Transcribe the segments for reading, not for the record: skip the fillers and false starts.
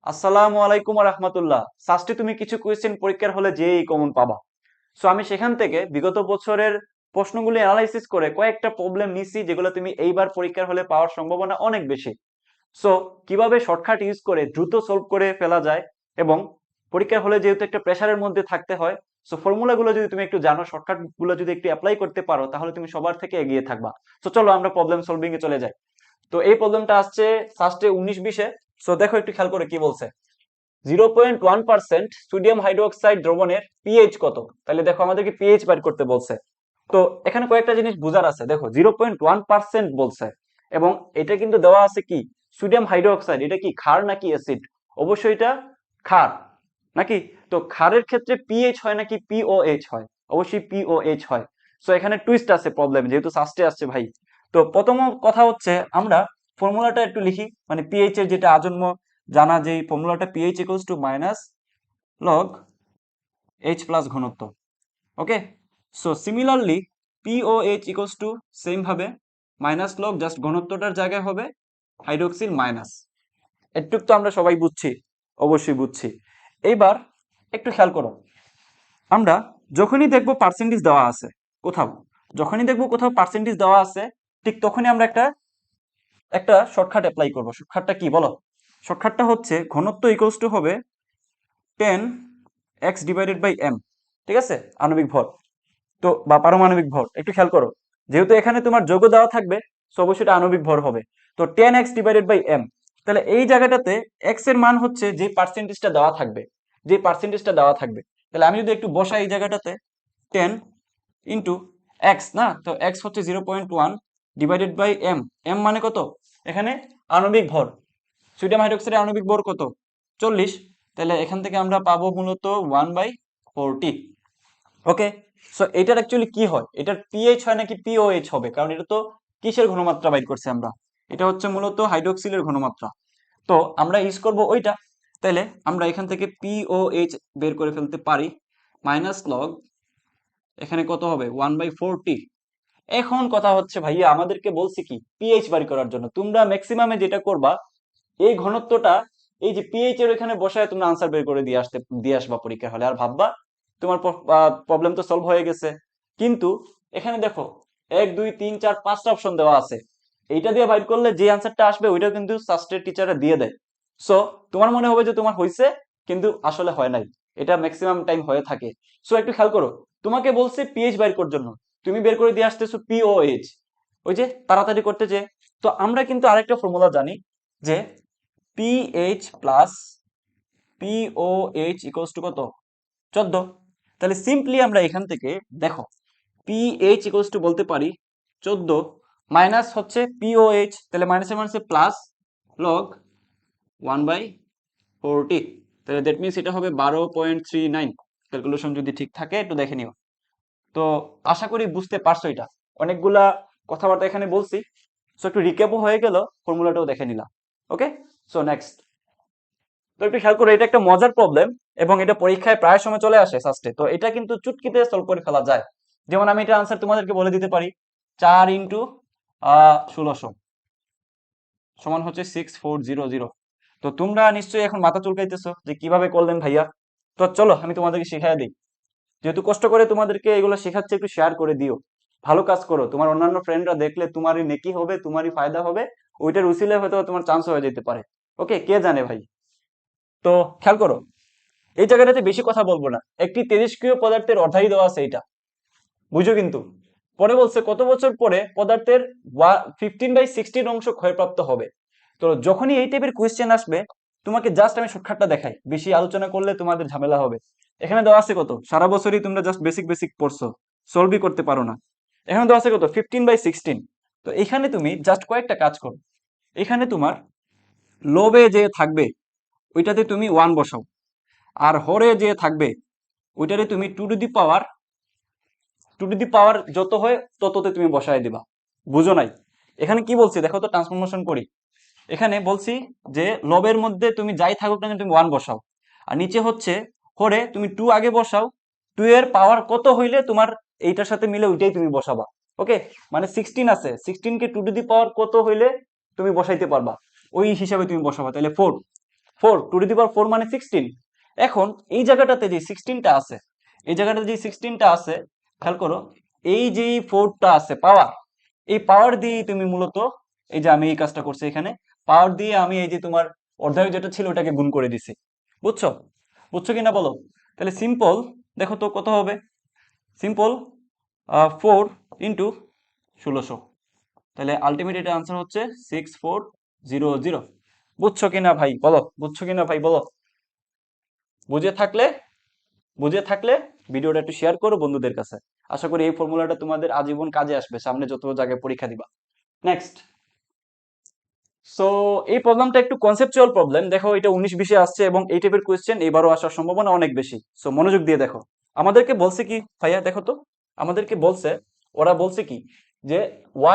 আসসালামু আলাইকুম রাহমাতুল্লাহ। সাস্টে তুমি কিছু কোয়েশ্চেন পরীক্ষার হলে যেই কমন পাবা। সো আমি সেখান থেকে বিগত বছরের প্রশ্নগুলি অ্যানালাইসিস করে কয়েকটা প্রবলেম নিছি যেগুলো তুমি এইবার পরীক্ষার হলে পাওয়ার সম্ভাবনা অনেক বেশি। সো কিভাবে শর্টকাট ইউজ করে দ্রুত সলভ করে ফেলা যায় এবং পরীক্ষার হলে যেহেতু একটা প্রেশারের মধ্যে থাকতে হয়, সো ফর্মুলাগুলো যদি তুমি একটু জানো, শর্টকাট গুলো যদি একটু অ্যাপ্লাই করতে পারো, তাহলে তুমি সবার থেকে এগিয়ে থাকবা। সো চলো আমরা প্রবলেম সলভিং এ চলে যাই। তো এই প্রবলেমটা আসছে ফার্স্টে 19-20-এ। সো দেখো একটু খেয়াল করে কি বলছে। 0.1% সোডিয়াম হাইড্রোক্সাইড দ্রবণের পিএইচ কত? তাহলে দেখো আমাদেরকে পিএইচ বের করতে বলছে। তো এখানে কয়েকটা জিনিস বোঝার আছে। দেখো 0.1% বলছে এবং এটা কিন্তু দেওয়া আছে কি সোডিয়াম হাইড্রোক্সাইড। এটা কি ক্ষার নাকি অ্যাসিড? অবশ্যই এটা ক্ষার নাকি? তো ক্ষারের ক্ষেত্রে পিএইচ হয় নাকি পিওএইচ হয়? অবশ্যই পিওএইচ হয়। সো এখানে টুইস্ট আছে প্রবলেম, যেহেতু সাস্টে আসছে ভাই। তো প্রথম কথা হচ্ছে আমরা ফর্মুলাটা একটু লিখি, মানে পিএইচ এর যেটা আজন্ম জানা, যে ফর্মুলাটা pH equals to minus log H plus ঘনত্ব। Okay, so similarly pOH equals to same ভাবে মাইনাস লগ, জাস্ট ঘনত্বটার জায়গায় হবে হাইড্রোক্সিল মাইনাস। এটুক তো আমরা সবাই বুঝছি, অবশ্যই বুঝছি। এইবার একটু খেয়াল করো, আমরা যখনই দেখবো পার্সেন্টেজ দেওয়া আছে কোথাও, যখনই দেখবো কোথাও পার্সেন্টেজ দেওয়া আছে, ঠিক তখনই আমরা একটা একটা শর্টকাট অ্যাপ্লাই করবো। শর্টকাটটা কি বলো? শর্টকাটটা হচ্ছে ঘনত্ব ইকুয়ালস টু হবে 10 x/m। ঠিক আছে, আণবিক ভর তো বা পারমাণবিক ভর। একটু খেয়াল করো, যেহেতু এখানে তোমার যৌগ দেওয়া থাকবে, সো অবশ্যই এটা আণবিক ভর হবে। তো 10 x/m, তাহলে এই জায়গাটাতে এক্স এর মান হচ্ছে যে পার্সেন্টেজটা দেওয়া থাকবে, যে পার্সেন্টেজটা দেওয়া থাকবে। তাহলে আমি যদি একটু বসাই এই জায়গাটাতে 10 এক্স, না তো এক্স হচ্ছে 0.1/m। এম মানে কত? এখানে আণবিক ভর, সোডিয়াম হাইড্রোক্সাইডের আণবিক ভর কত? 40। তাহলে এখান থেকে আমরা পাবো মূলত 1/40। ওকে, সো এটার অ্যাকচুয়ালি কি হয়, এটার পিএইচ হয় নাকি পিওএইচ হবে? কারণ এটা তো কিসের ঘনমাত্রা বাইর করছি আমরা? এটা হচ্ছে মূলত হাইড্রোক্সিলের ঘনমাত্রা। তো আমরা ইউজ করব ওইটা। তাহলে আমরা এখান থেকে পিওএইচ বের করে ফেলতে পারি। মাইনাস লগ এখানে কত হবে 1/40। এখন কথা হচ্ছে ভাইয়া, আমাদেরকে বলছি কি পিএইচ বাড়ি করার জন্য। তোমরা ম্যাক্সিমামে যেটা করবা, এই ঘনত্বটা এই যে পিএইচ এর এখানে বসায় তোমরা আনসার বের করে দিয়ে আসবা পরীক্ষা হলে, আর ভাববা তোমার প্রবলেম তো সলভ হয়ে গেছে। কিন্তু এখানে দেখো 1 2 3 4 5টা অপশন দেওয়া আছে। এইটা দিয়ে বাইর করলে যে আনসারটা আসবে ওইটাও কিন্তু সাস্টের টিচাররা দিয়ে দেয়। সো তোমার মনে হবে যে তোমার হয়েছে, কিন্তু আসলে হয় নাই। এটা ম্যাক্সিমাম টাইম হয়ে থাকে। সো একটু খেয়াল করো, তোমাকে বলছে পিএইচ বাইর করার জন্য, তুমি বের করে দিয়ে আসতেছো পিওএইচ, ওই যে তাড়াতাড়ি করতে যে। তো আমরা কিন্তু আরেকটা ফর্মুলা জানি, যে pH plus pOH equals two কত? 14। তাহলে সিম্পলি আমরা এখান থেকে দেখো পিএইচ ইকুয়ালস টু বলতে পারি 14 মাইনাস হচ্ছে পিওএইচ, তাহলে মাইনাসে মাইনাসে প্লাস লগ 1/40। তাহলে দ্যাট মিনস এটা হবে 12.39। ক্যালকুলেশন যদি ঠিক থাকে একটু দেখে নিও। তো আশা করি বুঝতে পারছো এটা। অনেকগুলা কথাবার্তা এখানে বলছি, সো একটু রিক্যাপও হয়ে গেল, ফর্মুলাটাও দেখে নিলাম। ওকে, সো নেক্সট। তো একটু খেয়াল করে, এটা একটা মজার প্রবলেম এবং এটা পরীক্ষায় প্রায় সময় চলে আসে সাস্টে। তো এটা কিন্তু চুটকিতে সলভ করে ফেলা যায়। যেমন আমি এটা আনসার তোমাদেরকে বলে দিতে পারি, 4 × 1600 সমান হচ্ছে 6400। তো তোমরা নিশ্চয়ই এখন মাথা চুলকাইতেছো যে কিভাবে করলেন ভাইয়া। তো চলো আমি তোমাদেরকে শিখাই দিই। যেহেতু কষ্ট করে তোমাদেরকে এগুলো শেখাচ্ছে, একটু শেয়ার করে দিও। ভালো কাজ করো, তোমার অন্যান্য ফ্রেন্ডরা দেখলে তোমারই নেকি হবে, তোমারই ফায়দা হবে। ওইটার উসিলে হয়তো তোমার চান্স হয়ে যেতে পারে। ওকে, কে জানে ভাই। তো খেয়াল করো, এই জায়গাটাতে বেশি কথা বলবো না। একটি তেজস্ক্রিয় পদার্থের অর্ধায়ী দেওয়া আছে, এইটা বুঝো কিন্তু। পরে বলছে কত বছর পরে পদার্থের 15/16 অংশ ক্ষয়প্রাপ্ত হবে। তো যখনই এই টাইপের কোয়েশ্চেন আসবে, তোমাকে জাস্ট আমি শর্টকাটটা দেখাই, বেশি আলোচনা করলে তোমাদের ঝামেলা হবে। এখানে দেওয়া আছে কত, সারা বছরই তোমরা জাস্ট বেসিক বেসিক পড়ছো, সলভই করতে পারো না। এখানে দেওয়া আছে কত 15/16। তো এখানে তুমি জাস্ট কয়েকটা কাজ করো। এখানে তোমার লোবে যে থাকবে ওইটাতে তুমি 1 বসাও, আর হরে যে থাকবে ওইটারে তুমি টু টু দি পাওয়ার যত হয় তততে তুমি বসায় দিবা। বুঝো নাই? এখানে কি বলছি দেখো তো, ট্রান্সফরমেশন করি। এখানে বলছি যে লবের মধ্যে তুমি যাই থাকুক না কেন তুমি 1 বসাও, আর নিচে হচ্ছে হরে তুমি 2 আগে বসাও। 2 এর পাওয়ার কত হইলে তোমার এইটার সাথে মিলে ওইটাই তুমি বসাবা। ওকে, মানে 16 আছে, 16 কে টু টু দি পাওয়ার কত হইলে তুমি বসাইতে পারবা, ওই হিসাবে তুমি বসাবা। তাহলে 4। 4 মানে 16। এখন এই জায়গাটাতে যে 16টা আছে, এই জায়গাটাতে যে 16টা আছে, খেয়াল করো, এই যে 4টা আছে পাওয়ার, এই পাওয়ার দিয়ে তুমি মূলত, এই যে আমি এই কাজটা করছি এখানে, পাওয়ার দিয়ে আমি এই যে তোমার অর্ধায়ক যেটা ছিল ওটাকে গুণ করে দিছি। বুঝছো? বুঝছো কিনা বলো? তাহলে সিম্পল, দেখো তো কত হবে। সিম্পল 4 × 1600। তাহলে আলটিমেট এটা আনসার হচ্ছে 6400। বুঝছো কিনা ভাই বলো, বুঝছো কিনা ভাই বলো। বুঝে থাকলে বুঝে থাকলে ভিডিওটা একটু শেয়ার করো বন্ধুদের কাছে। আশা করি এই ফর্মুলাটা তোমাদের আজীবন কাজে আসবে সামনে যত জায়গায় পরীক্ষা দিবা। নেক্সট। সো এই প্রবলেমটা একটু কনসেপচুয়াল প্রবলেম। দেখো এটা 19-20-এ আসছে এবং এই টাইপের কোয়েশ্চেন এবারও আসার সম্ভাবনা অনেক বেশি। সো মনোযোগ দিয়ে দেখো। আমাদেরকে বলছে কি ভাইয়া, দেখো তো, আমাদেরকে বলছে, ওরা বলছে কি যে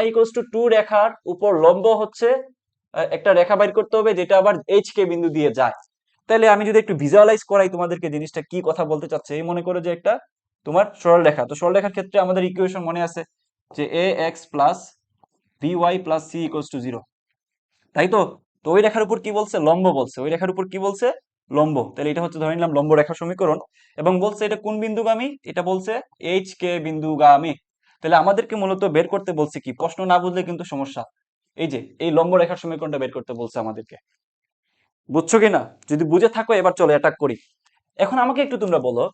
y = 2 রেখার উপর লম্ব হচ্ছে একটা রেখা বাইর করতে হবে যেটা আবার এইচ কে বিন্দু দিয়ে যায়। তাহলে আমি যদি একটু ভিজুয়ালাইজ করাই তোমাদেরকে জিনিসটা কি কথা বলতে চাচ্ছে, এই মনে করো যে একটা তোমার সরলরেখা, তো সরলরেখার ক্ষেত্রে আমাদের ইকুয়েশন মনে আছে যে ax plus by plus c = 0, তাই তো। তো ওই রেখার উপর কি বলছে, লম্ব বলছে, ওই রেখার উপর কি বলছে, লম্ব। তাহলে এটা হচ্ছে ধরে নিলাম লম্ব রেখা সমীকরণ, এবং বলছে এটা কোন বিন্দুগামী, এটা বলছে এইচ কে বিন্দুগামী। তাহলে আমাদেরকে মূলত বের করতে বলছে কি, প্রশ্ন না বুঝলে কিন্তু সমস্যা, এই যে এই লম্ব রেখার সমীকরণটা বের করতে বলছে আমাদেরকে। বুঝছো কিনা? যদি বুঝে থাকো এবার চলো অ্যাটাক করি। এখন আমাকে একটু তোমরা বলো,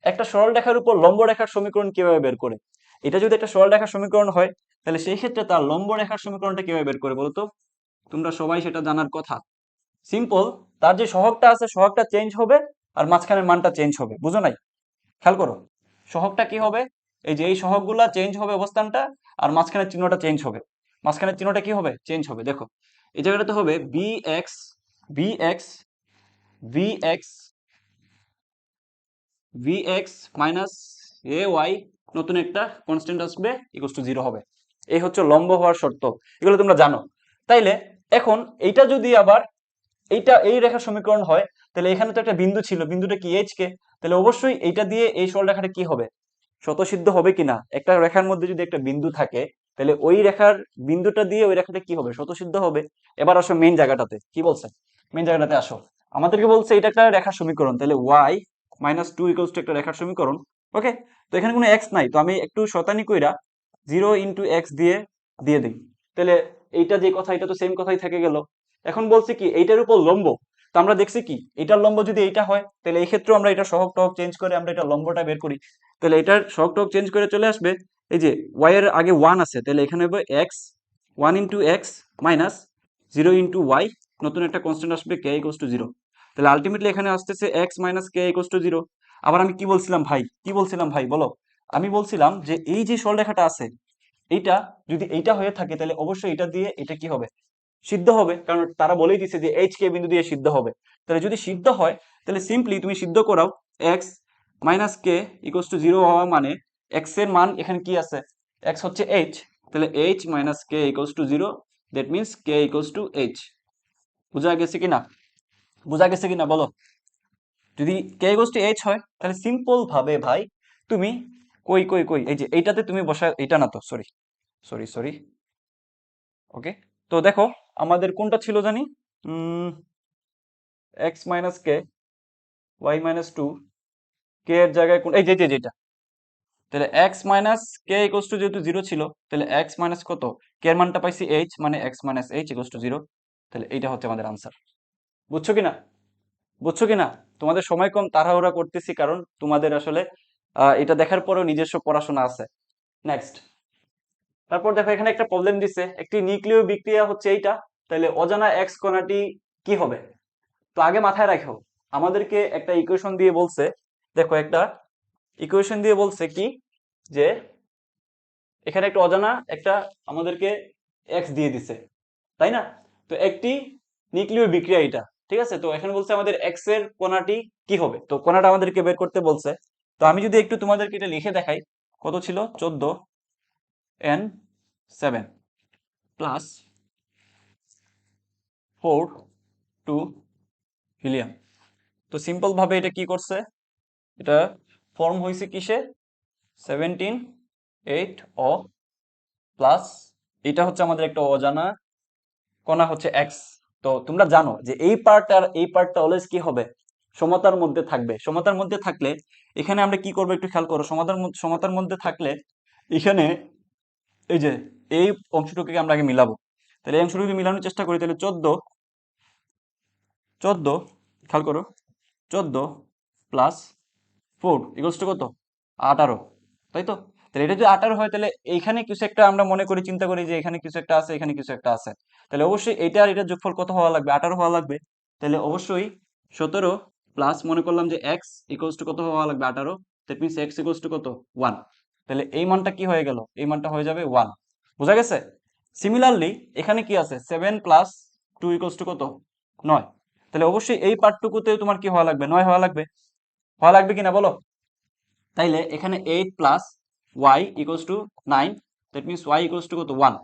একটা সরল রেখার উপর লম্ব রেখার সমীকরণ কিভাবে বের করে। এটা যদি একটা সরল রেখার সমীকরণ হয়, তাহলে সেই ক্ষেত্রে তার লম্ব রেখার সমীকরণটা কিভাবে বের করে বলো তো। তোমরা সবাই সেটা জানার কথা। সিম্পল, তার যে সহগটা আছে সহগটা চেঞ্জ হবে, আর মাঝখানের মানটা চেঞ্জ হবে। বুঝো নাই? খেয়াল করো, সহগটা কি হবে, এই যে এই সহগগুলা চেঞ্জ হবে অবস্থানটা, আর মাঝখানের চিহ্নটা চেঞ্জ হবে। মাঝখানের চিহ্নটা কি হবে, চেঞ্জ হবে। দেখো এই জায়গাটাতে হবে B X, V X, V X, V X minus A Y, নতুন একটা কনস্ট্যান্ট আসবে, = 0 হবে। এই হচ্ছে লম্ব হওয়ার শর্ত, এগুলো তোমরা জানো। তাইলে এখন এইটা যদি আবার এইটা এই রেখার সমীকরণ হয়, তাহলে এখানে তো একটা বিন্দু ছিল, বিন্দুটা কি এইচ কে, তাহলে অবশ্যই এইটা দিয়ে এই সরলরেখাটা কি হবে, শতসিদ্ধ হবে কিনা। একটা রেখার মধ্যে যদি একটা বিন্দু থাকে, তাহলে ওই রেখার বিন্দুটা দিয়ে ওই রেখাটা কি হবে, শতসিদ্ধ হবে। এবার আসো মেইন জায়গাটাতে, কি বলছে, মেইন জায়গাটাতে আসো। আমাদেরকে বলছে এটা একটা রেখার সমীকরণ, তাহলে y-2 = একটা রেখার সমীকরণ। ওকে, তো এখানে কোনো এক্স নাই, তো আমি একটু শতানি কইরা 0 × x দিয়ে দিয়ে দিই। তাহলে এইটা যে কথা, এটা তো সেম কথাই থেকে গেল। এখন বলছে কি এইটার উপর লম্ব, তো আমরা দেখছি কি এটার লম্ব যদি এইটা হয়, তাহলে এই ক্ষেত্রে আমরা এটা সহগ টহগ চেঞ্জ করে আমরা এটা লম্বটা বের করি। তাহলে এটার সহগ টহগ চেঞ্জ করে চলে আসবে, এই যে y এর আগে 1 আছে, তাহলে এখানে হবে x, 1 × x মাইনাস 0 × y, নতুন একটা কনস্ট্যান্ট আসবে k = 0। তাহলে আলটিমেটলি এখানে আসতেছে x মাইনাস k = 0। আবার আমি কি বলছিলাম ভাই, কি বলছিলাম ভাই বলো। আমি বলছিলাম যে এই যে সরলরেখাটা আছে, এইটা যদি এইটা হয়ে থাকে, তাহলে অবশ্যই এটা দিয়ে এটা কি হবে, সিদ্ধ হবে, কারণ তারা বলেই দিছে যে এইচ কে বিন্দু দিয়ে সিদ্ধ হবে। তাহলে যদি সিদ্ধ হয়, তাহলে সিম্পলি তুমি সিদ্ধ করাও, এক্স মাইনাস কে = 0 হওয়া মানে এক্স এর মান এখানে কি আছে, এক্স হচ্ছে এইচ, তাহলে H minus K = 0, that means K = H. বুঝা গেছে কিনা, বুঝা গেছে কিনা বলো। যদি k = h হয়, তাহলে সিম্পল ভাবে ভাই তুমি, কই কই কই, এই যে এইটাতে তুমি বসা, এটা না তো, সরি সরি সরি, ওকে। তো দেখো আমাদের কোনটা ছিল জানি, এক্স মাইনাস কে, y-2, কে এর জায়গায় কোন, এই যে যেটা, তাহলে এক্স মাইনাস কে যেহেতু 0 ছিল, তাহলে এক্স মাইনাস কত, কে এর মানটা পাইছি এইচ, মানে এক্স মাইনাস এইচ = 0। তাহলে এইটা হচ্ছে আমাদের আনসার। বুঝছো কিনা, বুঝছো কিনা। তোমাদের সময় কম, তাড়াহুড়া করতেছি কারণ তোমাদের আসলে এটা দেখার পরেও নিজস্ব পড়াশোনা আছে। নেক্সট। তারপর দেখো এখানে একটা প্রবলেম দিছে, একটি নিউক্লিয় বিক্রিয়া হচ্ছে এইটা, তাহলে অজানা এক্স কণাটি কি হবে। তো আগে মাথায় রাখো, আমাদেরকে একটা ইকুয়েশন দিয়ে বলছে, দেখো একটা ইকুয়েশন দিয়ে বলছে কি যে এখানে একটা অজানা একটা আমাদেরকে এক্স দিয়ে দিছে, তাই না। তো একটি নিউক্লিয় বিক্রিয়া এটা, ঠিক আছে। তো এখানে বলছে আমাদের এক্স এর কণাটি কি হবে, তো কণাটা আমাদেরকে বের করতে বলছে। তো আমি যদি একটু তোমাদেরকে এটা লিখে দেখাই, কত ছিল, 14n7 প্লাস 4 2 হিলিয়াম। তো সিম্পল ভাবে এটা কি করছে, এটা ফর্ম হয়েছে কিসে, 17 8 প্লাস এটা হচ্ছে আমাদের একটা অজানা কণা হচ্ছে এক্স, তো তোমরা জানো যে এই পার্ট আর এই পার্টটা অলওয়েজ কি হবে, সমতার মধ্যে থাকবে। সমতার মধ্যে থাকলে এখানে আমরা কি করবো একটু খেয়াল করো, সমতার মধ্যে থাকলে এখানে এই যে এই অংশটুকুকে আমরা আগে মিলাবো। তাহলে এই অংশটুকুকে মিলানোর চেষ্টা করি, তাহলে 14 খেয়াল করো, 14 + 4 ইকুয়ালস টু কত, 18, তাই তো? তাহলে এটা যদি 18 হয়, তাহলে এইখানে কিছু একটা আমরা মনে করি, চিন্তা করি যে এখানে কিছু একটা আছে, এখানে কিছু একটা আছে, তাহলে অবশ্যই এটা আর এটার যোগফল কত হওয়া লাগবে, 18 হওয়া লাগবে। তাহলে অবশ্যই 17 প্লাস মনে করলাম যে এক্স ইকুয়ালস টু কত হওয়া লাগবে, 18, that means x equals to কত, 1। তাহলে এই মানটা কি হয়ে গেল, এই মানটা হয়ে যাবে 1। বোঝা গেছে? সিমিলারলি এখানে কি আছে, 7 + 2 ইকুয়ালস টু কত, 9। তাহলে অবশ্যই এই পার্টটুকুতে তোমার কি হওয়া লাগবে, 9 হওয়া লাগবে। হওয়া লাগবে কিনা বলো? তাইলে এখানে 8 + y equals to 9, that means y equals to কত, 1।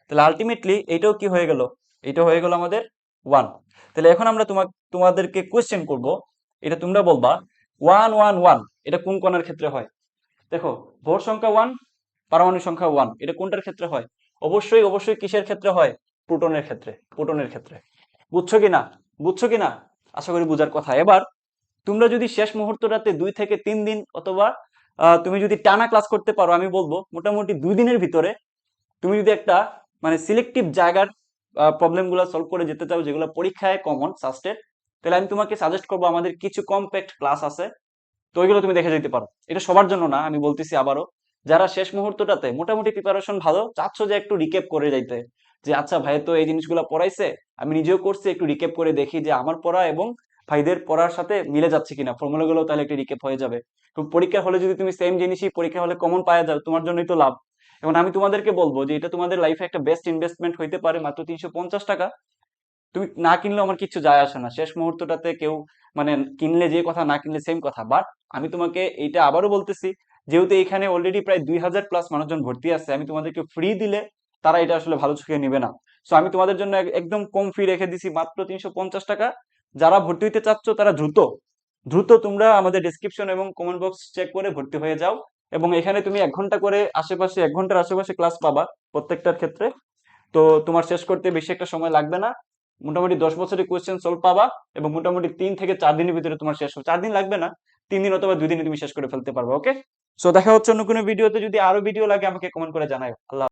তাহলে আলটিমেটলি এটাও কি হয়ে গেল, এটা হয়ে গেল আমাদের 1। তাহলে এখন আমরা তোমাদেরকে কোয়েশ্চেন করব, এটা তোমরা বলবা 1 1 1 এটা কোন কোণের ক্ষেত্রে হয়। দেখো, ভর সংখ্যা 1, পারমাণবিক সংখ্যা 1, এটা কোনটার ক্ষেত্রে হয়? অবশ্যই অবশ্যই কিসের ক্ষেত্রে হয়, প্রোটনের ক্ষেত্রে, প্রোটনের ক্ষেত্রে। বুঝছো কিনা, বুঝছো কিনা? আশা করি বুঝার কথা। এবার তোমরা যদি শেষ মুহূর্তটাতে 2 থেকে 3 দিন অথবা তুমি যদি টানা ক্লাস করতে পারো, আমি বলবো মোটামুটি 2 দিনের ভিতরে তুমি যদি একটা মানে সিলেক্টিভ জায়গার প্রবলেম গুলো সলভ করে যেতে চাও, যেগুলো পরীক্ষায় কমন সাস্টেড, তাহলে আমি তোমাকে সাজেস্ট করবো আমাদের কিছু কম্প্যাক্ট ক্লাস আছে, তো ওইগুলো তুমি দেখে যেতে পারো। এটা সবার জন্য না, আমি বলতেছি আবারও, যারা শেষ মুহূর্তটাতে মোটামুটি প্রিপারেশন ভালো চাচ্ছ যে একটু রিক্যাপ করে যাইতে, যে আচ্ছা ভাই তো এই জিনিসগুলো পড়াইছে, আমি নিজেও করছি, একটু রিক্যাপ করে দেখি যে আমার পড়া এবং ভাইদের পড়ার সাথে মিলে যাচ্ছে কিনা, ফর্মুলাগুলো তাহলে একটু রিক্যাপ হয়ে যাবে। তো পরীক্ষার হলে যদি তুমি সেম জিনিসই পরীক্ষা হলে কমন পাওয়া যাও, তোমার জন্যই তো লাভ। এবং আমি তোমাদেরকে বলবো যে এটা তোমাদের লাইফে একটা বেস্ট ইনভেস্টমেন্ট হইতে পারে, মাত্র 350 টাকা। তুমি না কিনলেও আমার কিছু যায় আসে না, শেষ মুহূর্তটাতে কেউ মানে কিনলে যে কথা, না কিনলে সেম কথা। বাট আমি তোমাকে এইটা আবারও বলতেছি, যেহেতু এখানে অলরেডি প্রায় 2000+ মানুষজন ভর্তি আছে, আমি তোমাদেরকে ফ্রি দিলে তারা এটা আসলে ভালো চোখে নিবে না। সো আমি তোমাদের জন্য একদম কম ফি রেখে দিছি, মাত্র 350 টাকা। যারা ভর্তি হইতে চাচ্ছ তারা দ্রুত দ্রুত তোমরা আমাদের ডিসক্রিপশন এবং কমেন্ট বক্স চেক করে ভর্তি হয়ে যাও। এবং এখানে তুমি 1 ঘন্টা করে আশেপাশে, 1 ঘন্টার আশেপাশে ক্লাস পাবা প্রত্যেকটার ক্ষেত্রে। তো তোমার শেষ করতে বেশি একটা সময় লাগবে না, মোটামুটি 10 বছরের কোয়েশ্চেন সলভ পাবা, এবং মোটামুটি 3 থেকে 4 দিনের ভিতরে তোমার শেষ হবে। 4 দিন লাগবে না, 3 দিন অথবা 2 দিনে তুমি শেষ করে ফেলতে পারবে। ওকে, সো দেখা হচ্ছে অন্য কোনো ভিডিওতে। যদি আরো ভিডিও লাগে আমাকে কমেন্ট করে জানাও। আল্লাহ।